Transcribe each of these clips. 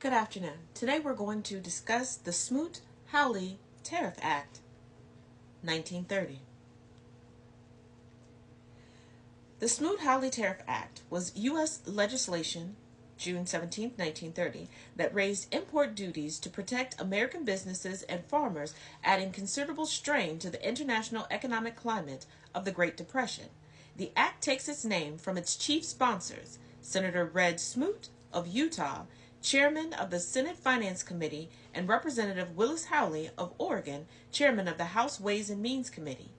Good afternoon. Today we're going to discuss the Smoot-Hawley Tariff Act, 1930. The Smoot-Hawley Tariff Act was U.S. legislation, June 17, 1930, that raised import duties to protect American businesses and farmers, adding considerable strain to the international economic climate of the Great Depression. The act takes its name from its chief sponsors, Senator Red Smoot of Utah, Chairman of the Senate Finance Committee, and Representative Willis Hawley of Oregon, Chairman of the House Ways and Means Committee.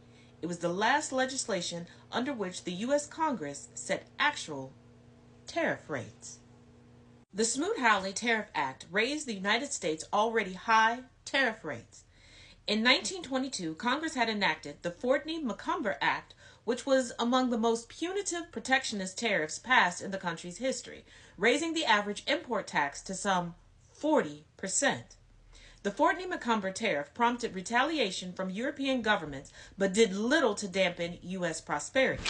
It was the last legislation under which the U.S. Congress set actual tariff rates. The Smoot-Hawley Tariff Act raised the United States' already high tariff rates. In 1922, Congress had enacted the Fortney-McCumber Act, which was among the most punitive protectionist tariffs passed in the country's history, raising the average import tax to some 40%. The Fortney-McCumber tariff prompted retaliation from European governments, but did little to dampen U.S. prosperity.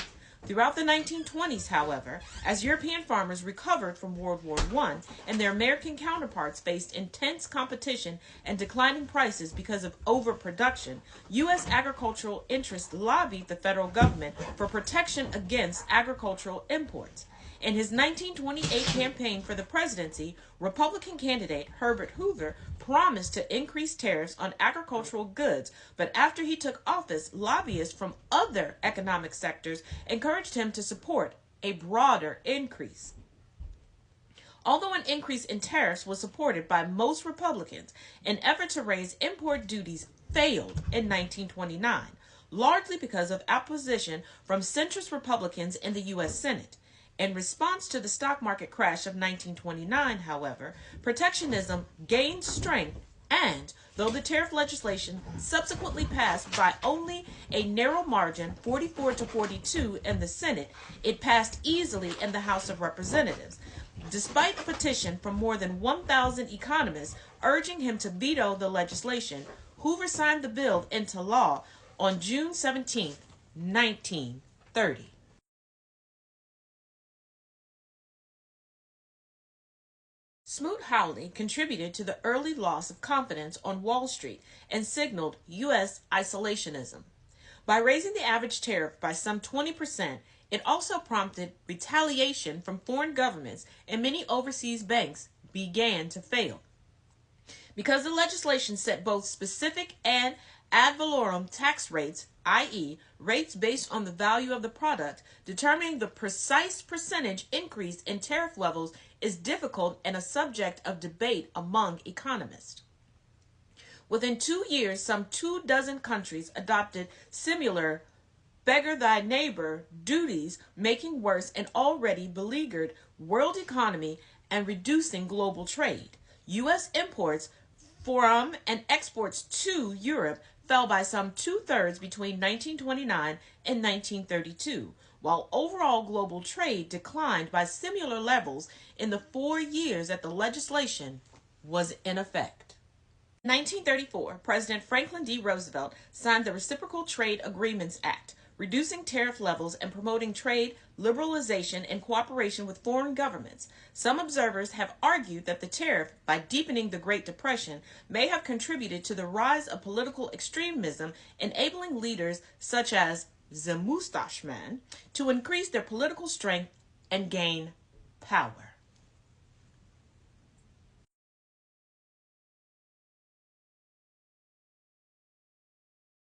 Throughout the 1920s, however, as European farmers recovered from World War I and their American counterparts faced intense competition and declining prices because of overproduction, U.S. agricultural interests lobbied the federal government for protection against agricultural imports. In his 1928 campaign for the presidency, Republican candidate Herbert Hoover promised to increase tariffs on agricultural goods, but after he took office, lobbyists from other economic sectors encouraged him to support a broader increase. Although an increase in tariffs was supported by most Republicans, an effort to raise import duties failed in 1929, largely because of opposition from centrist Republicans in the U.S. Senate. In response to the stock market crash of 1929, however, protectionism gained strength, and though the tariff legislation subsequently passed by only a narrow margin, 44 to 42 in the Senate, it passed easily in the House of Representatives. Despite the petition from more than 1,000 economists urging him to veto the legislation, Hoover signed the bill into law on June 17, 1930. Smoot-Hawley contributed to the early loss of confidence on Wall Street and signaled U.S. isolationism. By raising the average tariff by some 20%, it also prompted retaliation from foreign governments, and many overseas banks began to fail. Because the legislation set both specific and ad valorem tax rates, i.e., rates based on the value of the product, determining the precise percentage increase in tariff levels is difficult and a subject of debate among economists. Within 2 years, some 24 countries adopted similar beggar-thy-neighbor duties, making worse an already beleaguered world economy and reducing global trade. U.S. imports from and exports to Europe fell by some 2/3 between 1929 and 1932, while overall global trade declined by similar levels in the 4 years that the legislation was in effect. In 1934, President Franklin D. Roosevelt signed the Reciprocal Trade Agreements Act, reducing tariff levels and promoting trade liberalization in cooperation with foreign governments. Some observers have argued that the tariff, by deepening the Great Depression, may have contributed to the rise of political extremism, enabling leaders such as the Mustache Man to increase their political strength and gain power.